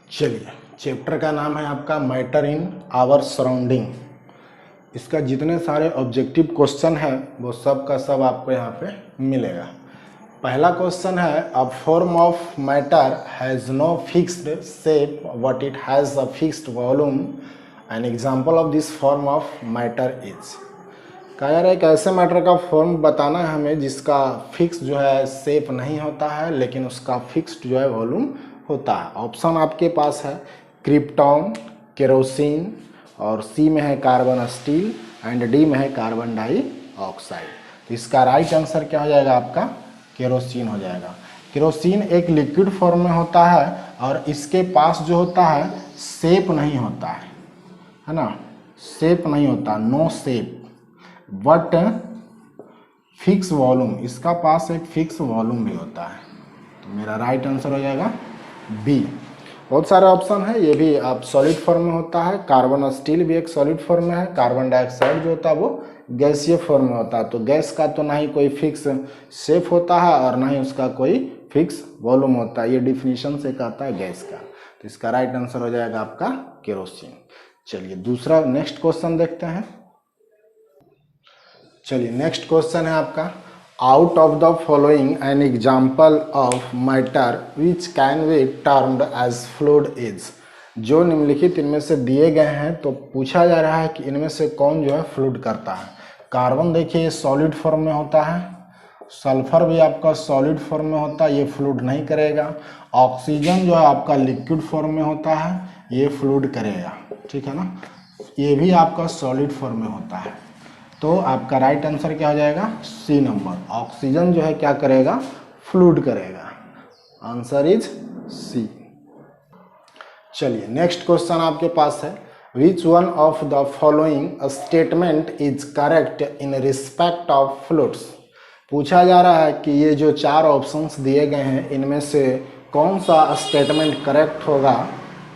चलिए, चैप्टर का नाम है आपका मैटर इन आवर सराउंडिंग। इसका जितने सारे ऑब्जेक्टिव क्वेश्चन है वो सब का सब आपको यहाँ पे मिलेगा। पहला क्वेश्चन है, a form of matter has no fixed shape but it has a fixed volume. An example of this form of matter is. कहा जा रहा है एक ऐसे मैटर का फॉर्म बताना है हमें जिसका फिक्स जो है शेप नहीं होता है लेकिन उसका फिक्स्ड जो है वॉल्यूम होता है। ऑप्शन आपके पास है क्रिप्टॉन, केरोसिन, और सी में है कार्बन स्टील एंड डी में है कार्बन डाइऑक्साइड। तो इसका राइट आंसर क्या हो जाएगा आपका? केरोसिन हो जाएगा। केरोसिन एक लिक्विड फॉर्म में होता है और इसके पास जो होता है शेप नहीं होता है ना, शेप नहीं होता, no shape but fix volume. इसका पास एक फिक्स वॉल्यूम भी होता है। तो मेरा राइट आंसर हो जाएगा बी। बहुत सारे ऑप्शन है, ये भी आप सॉलिड फॉर्म में होता है। कार्बन स्टील भी एक सॉलिड फॉर्म में है। कार्बन डाइऑक्साइड जो होता है वो गैसीय फॉर्म में होता है। तो गैस का तो ना ही कोई फिक्स शेप होता है और ना ही उसका कोई फिक्स वॉल्यूम होता है। ये डिफिनीशन से कहता है गैस का। तो इसका राइट आंसर हो जाएगा आपका केरोसिन। चलिए दूसरा नेक्स्ट क्वेश्चन देखते हैं। चलिए नेक्स्ट क्वेश्चन है आपका, out of the following an example of matter which can be termed as fluid is. जो निम्नलिखित इनमें से दिए गए हैं तो पूछा जा रहा है कि इनमें से कौन जो है फ्लूइड करता है। कार्बन देखिए ये सॉलिड फॉर्म में होता है, सल्फर भी आपका सॉलिड फॉर्म में होता है, ये फ्लूइड नहीं करेगा। ऑक्सीजन जो है आपका लिक्विड फॉर्म में होता है, ये फ्लूइड करेगा, ठीक है ना। ये भी आपका सॉलिड फॉर्म में होता है। तो आपका राइट आंसर क्या हो जाएगा? सी नंबर। ऑक्सीजन जो है क्या करेगा? फ्लूइड करेगा। Answer is C. चलिए नेक्स्ट क्वेश्चन आपके पास है, which one of the following statement is correct in respect of fluids. पूछा जा रहा है कि ये जो चार ऑप्शंस दिए गए हैं इनमें से कौन सा स्टेटमेंट करेक्ट होगा,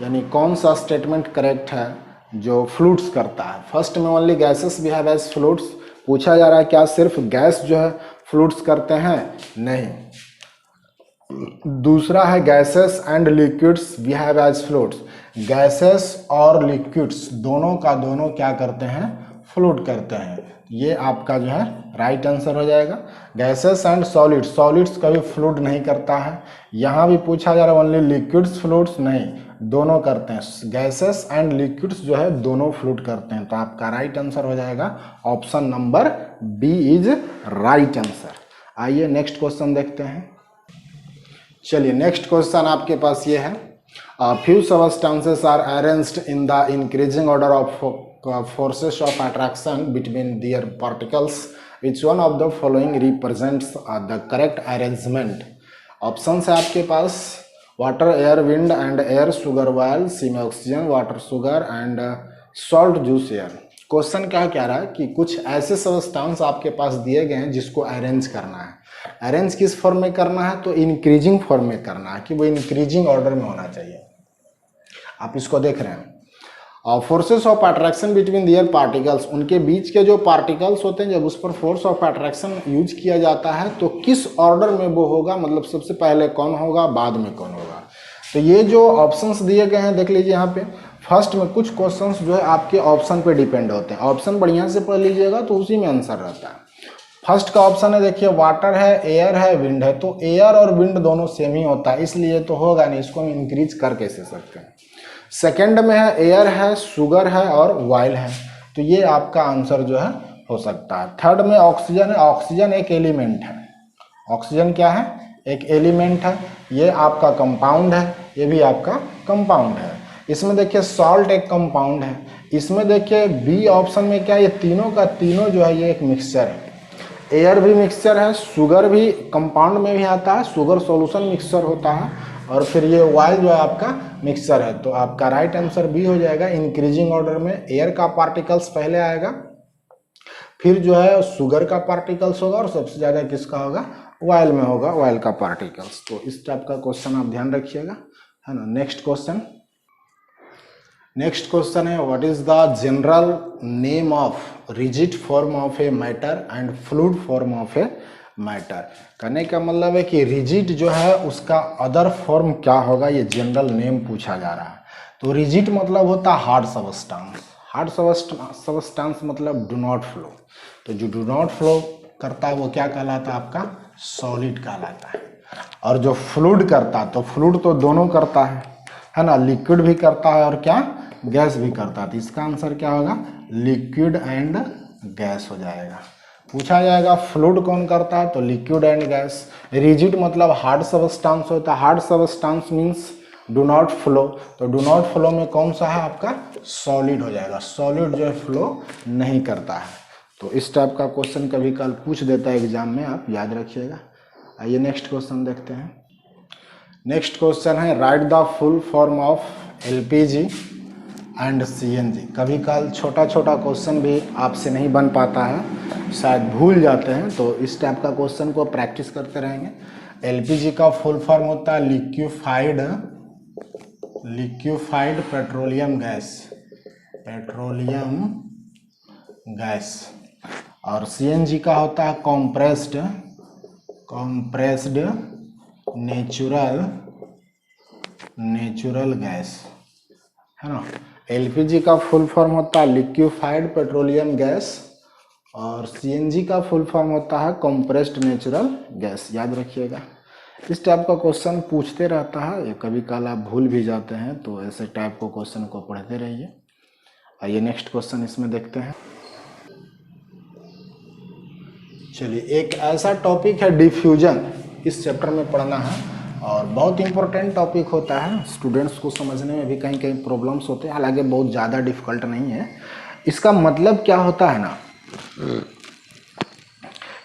यानी कौन सा स्टेटमेंट करेक्ट है जो फ्लूइड्स करता है। फर्स्ट में only gases behave as fluids. पूछा जा रहा है क्या सिर्फ गैस जो है फ्लूइड्स करते हैं? नहीं। दूसरा है gases and liquids behave as fluids. Gases और लिक्विड्स दोनों का दोनों क्या करते हैं? फ्लूइड करते हैं। ये आपका जो है राइट आंसर हो जाएगा। गैसेस एंड सॉलिड्स, सॉलिड्स कभी फ्लूइड नहीं करता है। यहाँ भी पूछा जा रहा है ओनली लिक्विड्स फ्लूइड्स, नहीं, दोनों करते हैं। गैसेस एंड लिक्विड्स जो है दोनों फ्लूइड करते हैं। तो आपका राइट आंसर हो जाएगा option number B is right answer. आइए नेक्स्ट क्वेश्चन देखते हैं। चलिए नेक्स्ट क्वेश्चन आपके पास ये है, few substances are arranged in the increasing order of forces of attraction between their particles. Which one of the following represents the correct arrangement? Options है आपके पास, water, air, wind and air, sugar, oil, C में oxygen, water, sugar and salt, juice, air. Question क्या कह रहा है कि कुछ ऐसे सबस्टेंस आपके पास दिए गए हैं जिसको अरेंज करना है। अरेंज किस फॉर्म में करना है? तो इंक्रीजिंग फॉर्म में करना है, कि वो इंक्रीजिंग ऑर्डर में होना चाहिए। आप इसको देख रहे हैं, forces of attraction between their particles, उनके बीच के जो पार्टिकल्स होते हैं जब उस पर फोर्स ऑफ अट्रैक्शन यूज किया जाता है तो किस ऑर्डर में वो होगा, मतलब सबसे पहले कौन होगा, बाद में कौन होगा। तो ये जो ऑप्शंस दिए गए हैं देख लीजिए यहाँ पे, फर्स्ट में कुछ क्वेश्चंस जो है आपके ऑप्शन पे डिपेंड होते हैं। ऑप्शन बढ़िया से पढ़ लीजिएगा तो उसी में आंसर रहता है। फर्स्ट का ऑप्शन है, देखिए वाटर है, एयर है, विंड है। तो एयर और विंड दोनों सेम ही होता है, इसलिए तो होगा नहीं, इसको हम इंक्रीज कर कैसे सकते हैं। सेकेंड में है एयर है, शुगर है और ऑयल है। तो ये आपका आंसर जो है हो सकता है। थर्ड में ऑक्सीजन है, ऑक्सीजन एक एलिमेंट है। ऑक्सीजन क्या है? एक एलिमेंट है। ये आपका कंपाउंड है, ये भी आपका कंपाउंड है। इसमें देखिए सॉल्ट एक कंपाउंड है। इसमें देखिए बी ऑप्शन में क्या, ये तीनों का तीनों जो है ये एक मिक्सचर है। एयर भी मिक्सचर है, शुगर भी कंपाउंड में भी आता है, शुगर सॉल्यूशन मिक्सचर होता है, और फिर ये ऑयल जो है आपका मिक्सचर है। तो आपका राइट आंसर बी हो जाएगा। इंक्रीजिंग ऑर्डर में एयर का पार्टिकल्स पहले आएगा, फिर जो है शुगर का पार्टिकल्स होगा और सबसे ज़्यादा किसका होगा? ऑयल में होगा, ऑयल का पार्टिकल्स। तो इस टाइप का क्वेश्चन आप ध्यान रखिएगा, है ना। नेक्स्ट क्वेश्चन है, what is the general name of rigid form of a matter and fluid form of a matter. कहने का मतलब है कि रिजिड जो है उसका अदर फॉर्म क्या होगा, ये जनरल नेम पूछा जा रहा है। तो रिजिड मतलब होता है हार्ड सबस्टांस, हार्ड सबस्टांस मतलब डू नॉट फ्लो। तो जो डू नॉट फ्लो करता है वो क्या कहलाता है, आपका सॉलिड कहलाता है। और जो फ्लूइड करता है, तो फ्लूइड तो दोनों करता है ना, लिक्विड भी करता है और क्या गैस भी करता है। तो इसका आंसर क्या होगा, लिक्विड एंड गैस हो जाएगा। पूछा जाएगा फ्लूइड कौन करता है, तो लिक्विड एंड गैस। रिजिड मतलब हार्ड सबस्टांस होता है, hard substance means do not flow. तो डू नॉट फ्लो में कौन सा है आपका, सॉलिड हो जाएगा। सॉलिड जो है फ्लो नहीं करता है। तो इस टाइप का क्वेश्चन कभी कल पूछ देता है एग्जाम में, आप याद रखिएगा। आइए नेक्स्ट क्वेश्चन देखते हैं। नेक्स्ट क्वेश्चन है right the full form of LPG and CNG. कभी कल छोटा छोटा क्वेश्चन भी आपसे नहीं बन पाता है, शायद भूल जाते हैं, तो इस टाइप का क्वेश्चन को प्रैक्टिस करते रहेंगे। एलपीजी का फुल फॉर्म होता है लिक्विफाइड पेट्रोलियम गैस। और सीएनजी का होता है कॉम्प्रेस्ड नेचुरल गैस, है ना। एलपीजी का फुल फॉर्म होता है लिक्विफाइड पेट्रोलियम गैस और सीएनजी का फुल फॉर्म होता है कॉम्प्रेस्ड नेचुरल गैस। याद रखिएगा, इस टाइप का क्वेश्चन पूछते रहता है, ये कभी कल आप भूल भी जाते हैं, तो ऐसे टाइप को क्वेश्चन को पढ़ते रहिए। आइए नेक्स्ट क्वेश्चन इसमें देखते हैं। चलिए, एक ऐसा टॉपिक है डिफ्यूजन, इस चैप्टर में पढ़ना है और बहुत इंपॉर्टेंट टॉपिक होता है। स्टूडेंट्स को समझने में भी कहीं कहीं प्रॉब्लम्स होते हैं, हालांकि बहुत ज़्यादा डिफिकल्ट नहीं है। इसका मतलब क्या होता है ना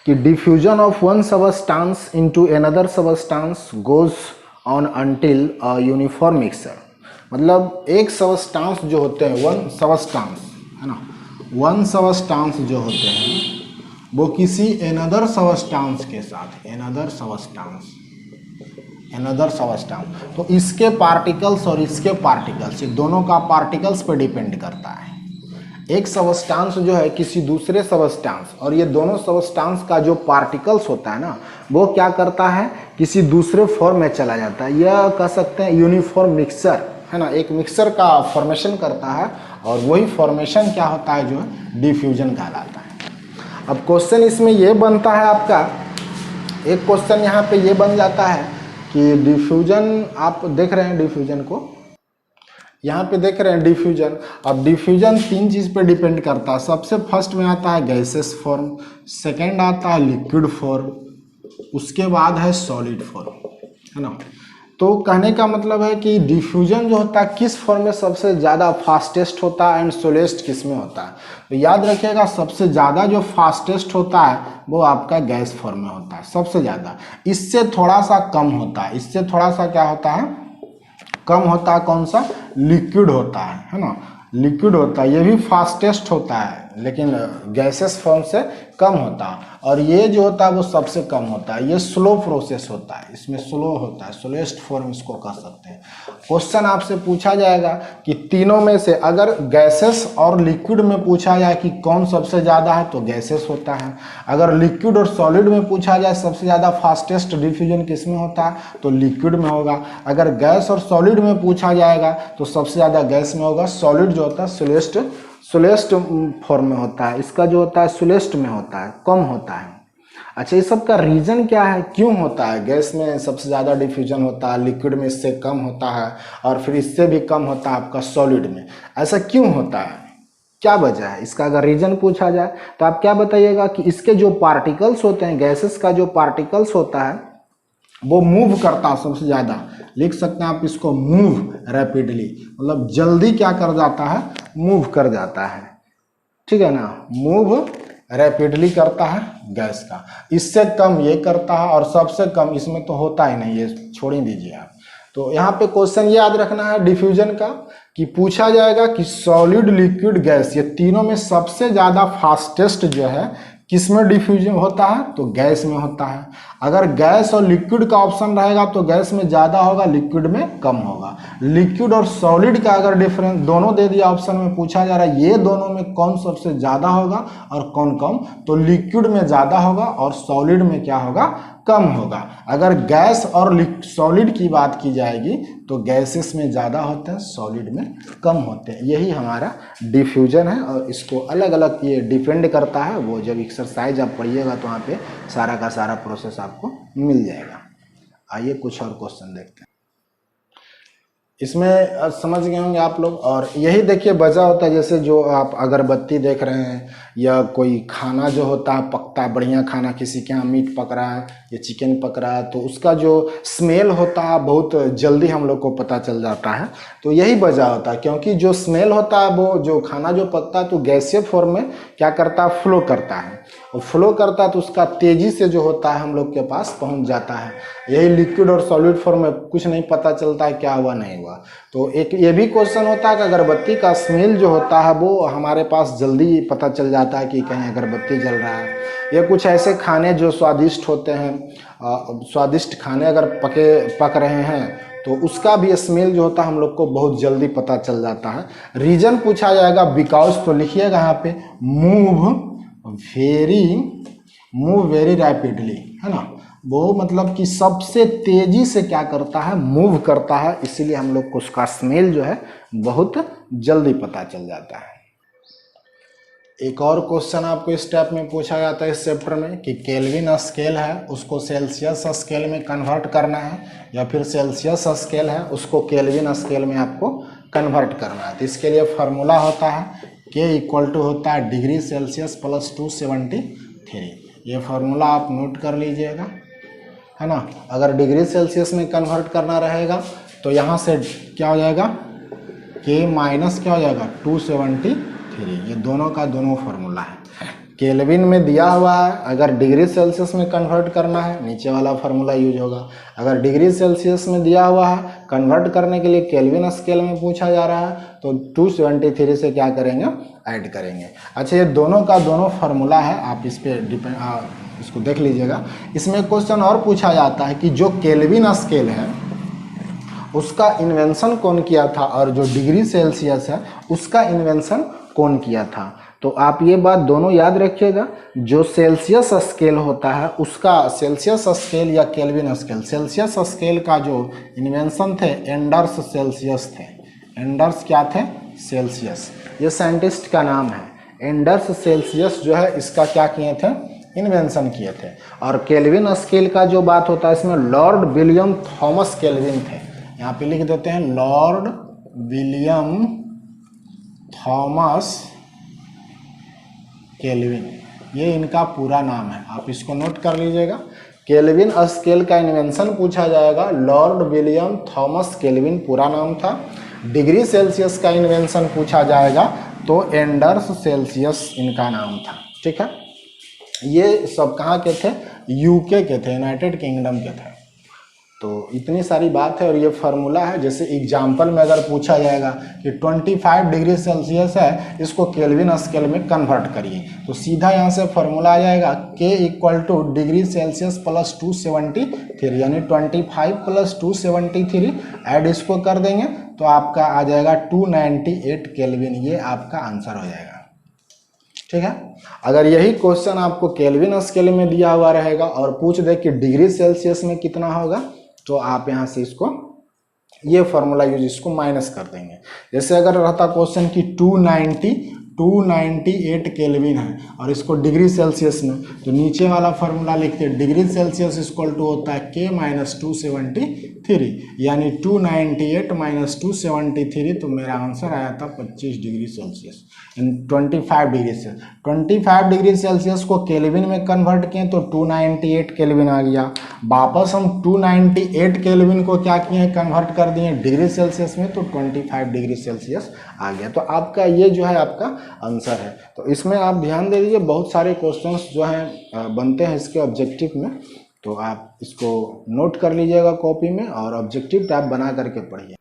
कि diffusion of one substance into another substance goes on until a uniform mixture. मतलब एक सबस्टांस जो होते हैं, वन सबस्टांस है ना, वन सबस्टांस जो होते हैं वो किसी अनदर सबस्टांस के साथ, अनदर सबस्टांस, तो इसके पार्टिकल्स और इसके पार्टिकल्स, ये दोनों का पार्टिकल्स पे डिपेंड करता है। एक सबस्टांस जो है किसी दूसरे सबस्टांस, और ये दोनों सबस्टांस का जो पार्टिकल्स होता है ना, वो क्या करता है, किसी दूसरे फॉर्म में चला जाता है। यह कह सकते हैं यूनिफॉर्म मिक्सचर, है ना, एक मिक्सचर का फॉर्मेशन करता है और वही फॉर्मेशन क्या होता है, जो है डिफ्यूजन कहलाता है। अब क्वेश्चन इसमें ये बनता है आपका, एक क्वेश्चन यहाँ पे ये बन जाता है कि डिफ्यूजन, आप देख रहे हैं डिफ्यूजन को, यहाँ पे देख रहे हैं डिफ्यूजन। अब डिफ्यूजन तीन चीज़ पे डिपेंड करता है। सबसे फर्स्ट में आता है गैसेस फॉर्म, सेकंड आता है लिक्विड फॉर्म, उसके बाद है सॉलिड फॉर्म, है ना। तो कहने का मतलब है कि डिफ्यूजन जो होता है किस फॉर्म में सबसे ज़्यादा फास्टेस्ट होता है एंड स्लोएस्ट किस में होता है। तो याद रखिएगा, सबसे ज़्यादा जो फास्टेस्ट होता है वो आपका गैस फॉर्म में होता है, सबसे ज़्यादा। इससे थोड़ा सा कम होता है, इससे थोड़ा सा क्या होता है, कम होता है, कौन सा, लिक्विड होता है ना, लिक्विड होता है। ये भी फास्टेस्ट होता है लेकिन गैसेस फॉर्म से कम होता है, और ये जो होता है वो सबसे कम होता है। ये स्लो प्रोसेस होता है, इसमें स्लो होता है, स्लोएस्ट फॉर्म इसको कह सकते हैं। क्वेश्चन आपसे पूछा जाएगा कि तीनों में से अगर गैसेस और लिक्विड में पूछा जाए कि कौन सबसे ज़्यादा है, तो गैसेस होता है। अगर लिक्विड और सॉलिड में पूछा जाए सबसे ज़्यादा फास्टेस्ट डिफ्यूजन किस में होता है, तो लिक्विड में होगा। अगर गैस और सॉलिड में पूछा जाएगा तो सबसे ज़्यादा गैस में होगा। सॉलिड जो होता है स्लोएस्ट फॉर्म में होता है, इसका जो होता है स्लोएस्ट में होता है, कम होता है। अच्छा, ये सब का रीज़न क्या है, क्यों होता है, गैस में सबसे ज़्यादा डिफ्यूजन होता है, लिक्विड में इससे कम होता है, और फिर इससे भी कम होता है आपका सॉलिड में। ऐसा क्यों होता है, क्या वजह है इसका? अगर रीज़न पूछा जाए तो आप क्या बताइएगा कि इसके जो पार्टिकल्स होते हैं, गैसेस का जो पार्टिकल्स होता है वो मूव करता है सबसे ज़्यादा। लिख सकते हैं आप इसको, मूव रैपिडली, मतलब जल्दी क्या कर जाता है, मूव कर जाता है, ठीक है ना। मूव रैपिडली करता है गैस का, इससे कम ये करता है, और सबसे कम इसमें तो होता ही नहीं, ये छोड़ ही दीजिए आप। तो यहाँ पे क्वेश्चन याद रखना है डिफ्यूजन का कि पूछा जाएगा कि सॉलिड, लिक्विड, गैस, ये तीनों में सबसे ज़्यादा फास्टेस्ट जो है किस में डिफ्यूजन होता है? तो गैस में होता है। अगर गैस और लिक्विड का ऑप्शन रहेगा तो गैस में ज़्यादा होगा, लिक्विड में कम होगा। लिक्विड और सॉलिड का अगर डिफरेंस दोनों दे दिया ऑप्शन में, पूछा जा रहा है ये दोनों में कौन सबसे ज़्यादा होगा और कौन कम, तो लिक्विड में ज़्यादा होगा और सॉलिड में क्या होगा? कम होगा। अगर गैस और सॉलिड की बात की जाएगी तो गैसेस में ज़्यादा होते हैं, सॉलिड में कम होते हैं। यही हमारा डिफ्यूजन है और इसको अलग अलग ये डिपेंड करता है। वो जब एक्सरसाइज आप पढ़िएगा तो वहाँ पे सारा का सारा प्रोसेस आपको मिल जाएगा। आइए कुछ और क्वेश्चन देखते हैं। इसमें समझ गए होंगे आप लोग। और यही देखिए वजह होता है, जैसे जो आप अगरबत्ती देख रहे हैं या कोई खाना जो होता है पकता है, बढ़िया खाना किसी के यहाँ मीट पक रहा है या चिकन पक रहा है, तो उसका जो स्मेल होता है बहुत जल्दी हम लोग को पता चल जाता है। तो यही वजह होता है, क्योंकि जो स्मेल होता है वो जो खाना जो पकता है तो गैसीय फॉर्म में क्या करता है? फ्लो करता है। और फ्लो करता है तो उसका तेजी से जो होता है हम लोग के पास पहुंच जाता है। यही लिक्विड और सॉलिड फॉर्म में कुछ नहीं पता चलता है क्या हुआ नहीं हुआ। तो एक ये भी क्वेश्चन होता है कि अगरबत्ती का स्मेल जो होता है वो हमारे पास जल्दी पता चल जाता है कि कहीं अगरबत्ती जल रहा है। या कुछ ऐसे खाने जो स्वादिष्ट होते हैं, स्वादिष्ट खाने अगर पक रहे हैं तो उसका भी स्मेल जो होता है हम लोग को बहुत जल्दी पता चल जाता है। रीजन पूछा जाएगा बिकॉज, तो लिखिएगा यहाँ पे मूव वेरी रैपिडली, है ना। वो मतलब कि सबसे तेजी से क्या करता है? मूव करता है, इसीलिए हम लोग को उसका स्मेल जो है बहुत जल्दी पता चल जाता है। एक और क्वेश्चन आपको इस टाइप में पूछा जाता है इस चैप्टर में कि केल्विन स्केल है उसको सेल्सियस स्केल में कन्वर्ट करना है, या फिर सेल्सियस स्केल है उसको केल्विन स्केल में आपको कन्वर्ट करना है। तो इसके लिए फार्मूला होता है K इक्वल टू होता है डिग्री सेल्सियस प्लस 273। ये फार्मूला आप नोट कर लीजिएगा, है ना। अगर डिग्री सेल्सियस में कन्वर्ट करना रहेगा तो यहाँ से क्या हो जाएगा? K माइनस क्या हो जाएगा? 273। ये दोनों का दोनों फार्मूला है। केल्विन में दिया हुआ है, अगर डिग्री सेल्सियस में कन्वर्ट करना है नीचे वाला फार्मूला यूज होगा। अगर डिग्री सेल्सियस में दिया हुआ है, कन्वर्ट करने के लिए केल्विन स्केल में पूछा जा रहा है तो 273 से क्या करेंगे? ऐड करेंगे। अच्छा, ये दोनों का दोनों फार्मूला है, आप इस पर इसको देख लीजिएगा। इसमें क्वेश्चन और पूछा जाता है कि जो केल्विन स्केल है उसका इन्वेंशन कौन किया था और जो डिग्री सेल्सियस है उसका इन्वेंशन कौन किया था। तो आप ये बात दोनों याद रखिएगा। जो सेल्सियस स्केल होता है उसका, सेल्सियस स्केल या केल्विन स्केल, सेल्सियस स्केल का जो इन्वेंशन थे एंडर्स सेल्सियस थे। एंडर्स क्या थे? सेल्सियस। ये साइंटिस्ट का नाम है। एंडर्स सेल्सियस जो है इसका क्या किए थे? इन्वेंशन किए थे। और केल्विन स्केल का जो बात होता है इसमें लॉर्ड विलियम थॉमस केल्विन थे। यहाँ पे लिख देते हैं लॉर्ड विलियम थॉमस केल्विन, ये इनका पूरा नाम है, आप इसको नोट कर लीजिएगा। केल्विन स्केल का इन्वेंशन पूछा जाएगा, लॉर्ड विलियम थॉमस केल्विन पूरा नाम था। डिग्री सेल्सियस का इन्वेंशन पूछा जाएगा तो एंडर्स सेल्सियस इनका नाम था। ठीक है, ये सब कहाँ के थे? यूके के थे, यूनाइटेड किंगडम के थे। तो इतनी सारी बात है और ये फार्मूला है। जैसे एग्जाम्पल में अगर पूछा जाएगा कि 25 डिग्री सेल्सियस है, इसको केल्विन स्केल में कन्वर्ट करिए, तो सीधा यहाँ से फार्मूला आ जाएगा K equal two degree Celsius plus 273, यानी 25 प्लस 273 ऐड इसको कर देंगे तो आपका आ जाएगा 298 केल्विन। ये आपका आंसर हो जाएगा। ठीक है, अगर यही क्वेश्चन आपको केल्विन स्केल में दिया हुआ रहेगा और पूछ दे कि डिग्री सेल्सियस में कितना होगा, तो आप यहाँ से इसको ये फॉर्मूला यूज इसको माइनस कर देंगे। जैसे अगर रहता क्वेश्चन की 298 केल्विन है और इसको डिग्री सेल्सियस में, तो नीचे वाला फॉर्मूला लिखते हैं डिग्री सेल्सियस इक्वल टू होता है K माइनस 273, यानी 298 माइनस 273, तो मेरा आंसर आया था 25 डिग्री सेल्सियस। 25 डिग्री से 25 डिग्री सेल्सियस को केल्विन में कन्वर्ट किए तो 298 केल्विन आ गया। वापस हम 298 केल्विन को क्या किए? कन्वर्ट कर दिए डिग्री सेल्सियस में, तो 25 डिग्री सेल्सियस आ गया। तो आपका ये जो है आपका आंसर है। तो इसमें आप ध्यान दे दीजिए, बहुत सारे क्वेश्चंस जो हैं बनते हैं इसके ऑब्जेक्टिव में, तो आप इसको नोट कर लीजिएगा कॉपी में और ऑब्जेक्टिव टाइप बना करके पढ़िए।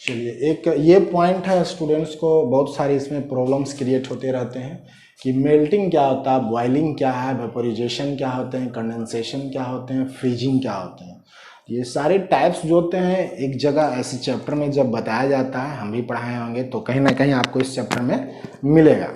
चलिए, एक ये पॉइंट है, स्टूडेंट्स को बहुत सारी इसमें प्रॉब्लम्स क्रिएट होते रहते हैं कि मेल्टिंग क्या होता है, बॉइलिंग क्या है, वेपोराइजेशन क्या होते हैं, कंडेंसेशन क्या होते हैं, फ्रीजिंग क्या होते हैं। ये सारे टाइप्स जो होते हैं एक जगह ऐसे चैप्टर में जब बताया जाता है, हम भी पढ़ाए होंगे तो कहीं ना कहीं आपको इस चैप्टर में मिलेगा।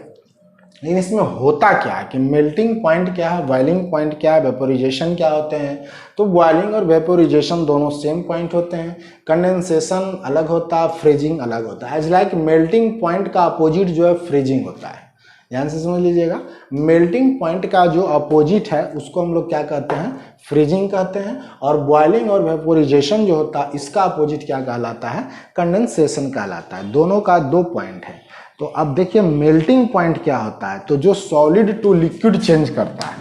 लेकिन इसमें होता क्या है कि मेल्टिंग पॉइंट क्या है, बॉइलिंग पॉइंट क्या है, वेपोराइजेशन क्या होते हैं। तो बॉइलिंग और वेपोराइजेशन दोनों सेम पॉइंट होते हैं। कंडेंसेशन अलग होता है, फ्रीजिंग अलग होता है। एज लाइक मेल्टिंग पॉइंट का अपोजिट जो है फ्रीजिंग होता है। ध्यान से समझ लीजिएगा, मेल्टिंग पॉइंट का जो अपोजिट है उसको हम लोग क्या कहते हैं, फ्रीजिंग कहते हैं। और बॉइलिंग और वेपोराइजेशन जो होता है इसका अपोजिट क्या कहलाता है, कंडेंसेशन कहलाता है। दोनों का दो पॉइंट है। तो अब देखिए मेल्टिंग पॉइंट क्या होता है, तो जो सॉलिड टू लिक्विड चेंज करता है,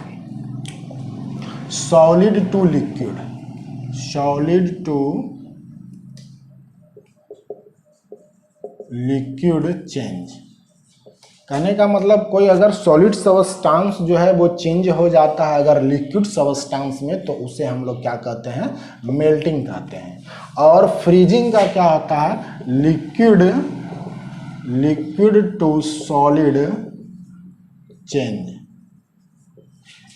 solid to liquid, solid to liquid change. कहने का मतलब कोई अगर सॉलिड सबस्टांस जो है वो चेंज हो जाता है अगर लिक्विड सबस्टांस में, तो उसे हम लोग क्या कहते हैं, मेल्टिंग कहते हैं। और फ्रीजिंग का क्या होता है, लिक्विड टू सॉलिड चेंज।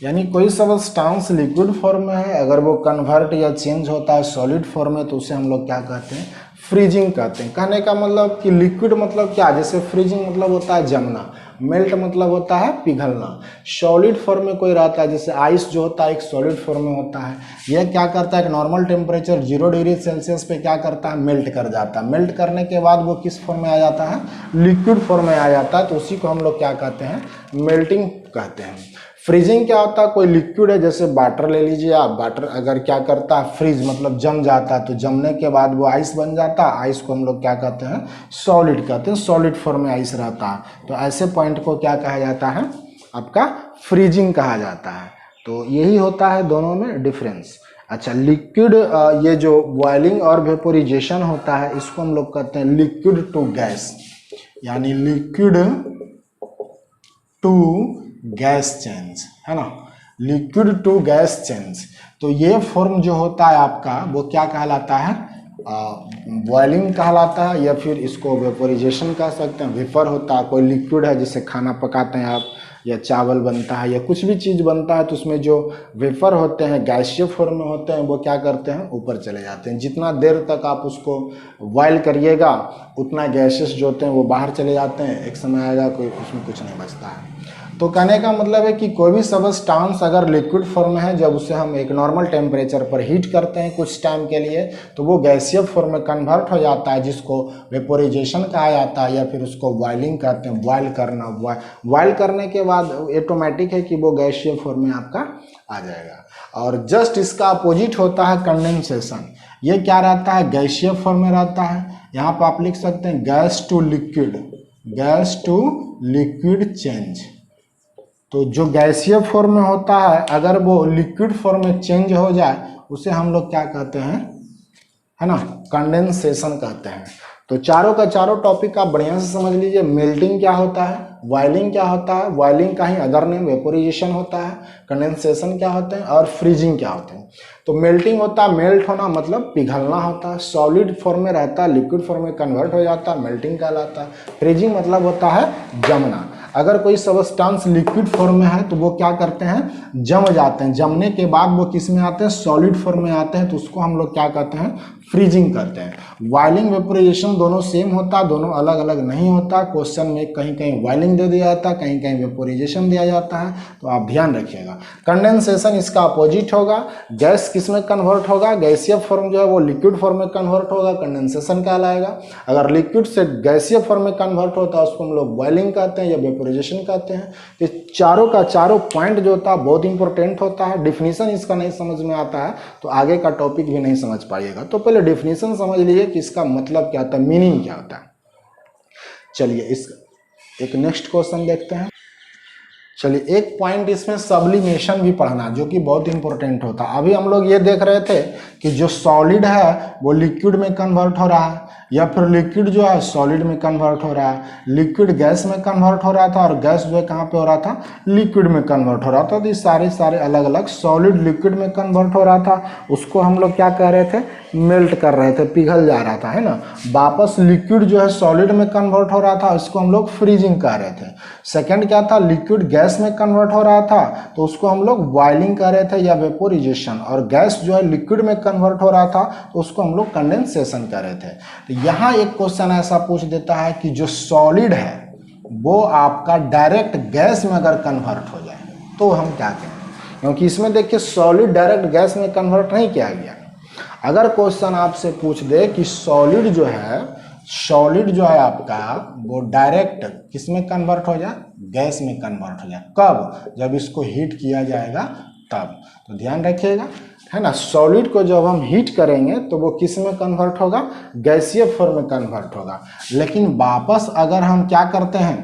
यानी कोई सबस्टांस लिक्विड फॉर्म में है, अगर वो कन्वर्ट या चेंज होता है सॉलिड फॉर्म में तो उसे हम लोग क्या कहते हैं, फ्रीजिंग कहते हैं। कहने का मतलब कि लिक्विड मतलब क्या, जैसे फ्रीजिंग मतलब होता है जमना, मेल्ट मतलब होता है पिघलना। सॉलिड फॉर्म में कोई रहता है, जैसे आइस जो होता है एक सॉलिड फॉर्म में होता है। यह क्या करता है, नॉर्मल टेम्परेचर 0 डिग्री सेल्सियस पे क्या करता है, मेल्ट कर जाता है। मेल्ट करने के बाद वो किस फॉर्म में आ जाता है, लिक्विड फॉर्म में आ जाता है। तो उसी को हम लोग क्या कहते हैं, मेल्टिंग कहते हैं। फ्रीजिंग क्या होता है, कोई लिक्विड है जैसे वाटर ले लीजिए आप, वाटर अगर क्या करता है, फ्रीज मतलब जम जाता है, तो जमने के बाद वो आइस बन जाता है। आइस को हम लोग क्या कहते हैं, सॉलिड कहते हैं, सॉलिड फॉर्म में आइस रहता है। तो ऐसे पॉइंट को क्या कहा जाता है, आपका फ्रीजिंग कहा जाता है। तो यही होता है दोनों में डिफरेंस। अच्छा, लिक्विड ये जो बॉइलिंग और वेपोराइजेशन होता है इसको हम लोग कहते हैं लिक्विड टू गैस, यानी लिक्विड टू गैस चेंज, है ना, लिक्विड टू गैस चेंज। तो ये फॉर्म जो होता है आपका वो क्या कहलाता है, बॉइलिंग कहलाता है, या फिर इसको वेपोराइजेशन कह सकते हैं। वेपर होता है, कोई लिक्विड है जिससे खाना पकाते हैं आप, या चावल बनता है या कुछ भी चीज़ बनता है, तो उसमें जो वेपर होते हैं गैसीय फॉर्म में होते हैं, वो क्या करते हैं, ऊपर चले जाते हैं। जितना देर तक आप उसको बॉयल करिएगा उतना गैसेस जो होते हैं वो बाहर चले जाते हैं। एक समय आएगा कोई उसमें कुछ नहीं बचता है। तो कहने का मतलब है कि कोई भी सबस्टांस अगर लिक्विड फॉर्म में है, जब उसे हम एक नॉर्मल टेम्परेचर पर हीट करते हैं कुछ टाइम के लिए, तो वो गैसीय फॉर्म में कन्वर्ट हो जाता है, जिसको वेपोराइजेशन कहा जाता है, या फिर उसको बॉइलिंग कहते हैं, बॉयल करना। बॉयल करने के बाद ऑटोमेटिक है कि वो गैसीय फॉर्म में आपका आ जाएगा। और जस्ट इसका अपोजिट होता है कंडेंसेशन। ये क्या रहता है, गैसीय फॉर्म में रहता है। यहाँ पर आप लिख सकते हैं gas to liquid, gas to liquid change. तो जो गैसीय फॉर्म में होता है अगर वो लिक्विड फॉर्म में चेंज हो जाए उसे हम लोग क्या कहते हैं, है ना, कंडेंसेशन कहते हैं। तो चारों का चारों टॉपिक आप बढ़िया से समझ लीजिए। मेल्टिंग क्या होता है, बॉइलिंग क्या होता है, बॉइलिंग का ही अदर नेम वेपोराइजेशन होता है, कंडेंसेशन क्या होते हैं, और फ्रीजिंग क्या होते हैं। तो मेल्टिंग होता है, मेल्ट होना मतलब पिघलना होता है, सॉलिड फॉर्म में रहता है, लिक्विड फॉर्म में कन्वर्ट हो जाता है, मेल्टिंग कहलाता है। फ्रीजिंग मतलब होता है जमना। अगर कोई सबस्टांस लिक्विड फॉर्म में है तो वो क्या करते हैं, जम जाते हैं। जमने के बाद वो किस में आते हैं, सॉलिड फॉर्म में आते हैं, तो उसको हम लोग क्या कहते हैं, फ्रीजिंग करते हैं। बॉइलिंग वेपोराइजेशन दोनों सेम होता है, दोनों अलग अलग नहीं होता। क्वेश्चन में कहीं कहीं बॉइलिंग दे दिया जाता है, कहीं कहीं वेपोराइजेशन दिया जाता है, तो आप ध्यान रखिएगा। कंडेंसेशन इसका अपोजिट होगा। गैस किस में कन्वर्ट होगा, गैसीय फॉर्म जो है वो लिक्विड फॉर्म में कन्वर्ट होगा, कंडेंसेशन कहलाएगा। अगर लिक्विड से गैसीय फॉर्म में कन्वर्ट होता है उसको हम लोग बॉइलिंग कहते हैं या वेपोराइजेशन कहते हैं। तो चारों का चारों पॉइंट जो होता है बहुत इंपॉर्टेंट होता है। डिफिनीशन इसका नहीं समझ में आता है तो आगे का टॉपिक भी नहीं समझ पाइएगा। तो पहले डिफिनीशन समझ लीजिए कि इसका मतलब क्या होता है, मीनिंग क्या होता है। चलिए इस एक नेक्स्ट क्वेश्चन देखते हैं। चलिए एक पॉइंट इसमें सब्लिमेशन भी पढ़ना, जो कि बहुत इंपॉर्टेंट होता है। अभी हम लोग ये देख रहे थे कि जो सॉलिड है वो लिक्विड में कन्वर्ट हो रहा है, या फिर लिक्विड जो है सॉलिड में कन्वर्ट हो रहा है, लिक्विड गैस में कन्वर्ट हो रहा था, और गैस जो है कहाँ पे हो रहा था, लिक्विड में कन्वर्ट हो रहा था। तो ये सारे अलग अलग सॉलिड लिक्विड में कन्वर्ट हो रहा था, उसको हम लोग क्या कह रहे थे, मेल्ट कर रहे थे, पिघल जा रहा था, है ना। वापस लिक्विड जो है सॉलिड में कन्वर्ट हो रहा था, इसको हम लोग फ्रीजिंग कह रहे थे। सेकंड क्या था, लिक्विड गैस में कन्वर्ट हो रहा था, तो उसको हम लोग बॉइलिंग कह रहे थे या वेपोराइजेशन, और गैस जो है लिक्विड में कन्वर्ट हो रहा था तो उसको हम लोग कंडेंसेशन कह रहे थे। तो यहाँ एक क्वेश्चन ऐसा पूछ देता है कि जो सॉलिड है वो आपका डायरेक्ट गैस में अगर कन्वर्ट हो जाए तो हम क्या कहें, क्योंकि इसमें देखिए सॉलिड डायरेक्ट गैस में कन्वर्ट नहीं किया गया। अगर क्वेश्चन आपसे पूछ दे कि सॉलिड जो है आपका वो डायरेक्ट किस में कन्वर्ट हो जाए, गैस में कन्वर्ट हो जाए, कब, जब इसको हीट किया जाएगा तब। तो ध्यान रखिएगा, है ना, सॉलिड को जब हम हीट करेंगे तो वो किस में कन्वर्ट होगा, गैसीय फॉर्म में कन्वर्ट होगा। लेकिन वापस अगर हम क्या करते हैं,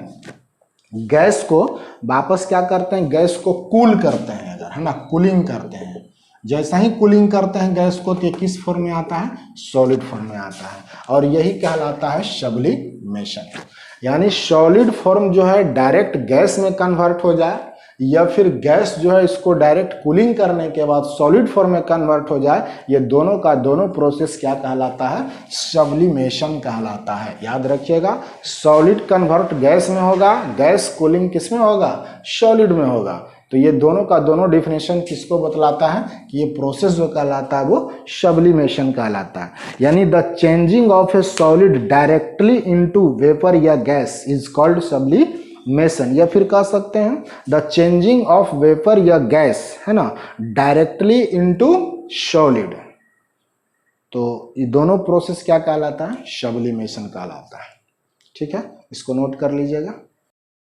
गैस को वापस क्या करते हैं, गैस को कूल करते हैं अगर, है ना, कूलिंग करते हैं, जैसा ही कूलिंग करते हैं गैस को तो ये किस फॉर्म में आता है, सॉलिड फॉर्म में आता है, और यही कहलाता है सब्लिमेशन। यानी सॉलिड फॉर्म जो है डायरेक्ट गैस में कन्वर्ट हो जाए, या फिर गैस जो है इसको डायरेक्ट कूलिंग करने के बाद सॉलिड फॉर्म में कन्वर्ट हो जाए, ये दोनों का दोनों प्रोसेस क्या कहलाता है, सब्लिमेशन कहलाता है। याद रखिएगा, सॉलिड कन्वर्ट गैस में होगा, गैस कूलिंग किस में होगा, सॉलिड में होगा। तो ये दोनों का दोनों डिफिनेशन किसको बतलाता है कि ये प्रोसेस जो कहलाता है वो सब्लिमेशन कहलाता है। यानी the changing of A solid directly into vapour या गैस इज कॉल्ड सब्लिमेशन, या फिर कह सकते हैं द चेंजिंग ऑफ वेपर या गैस, है ना, डायरेक्टली इनटू सॉलिड। तो ये दोनों प्रोसेस क्या कहलाता है, सब्लिमेशन कहलाता है। ठीक है, इसको नोट कर लीजिएगा।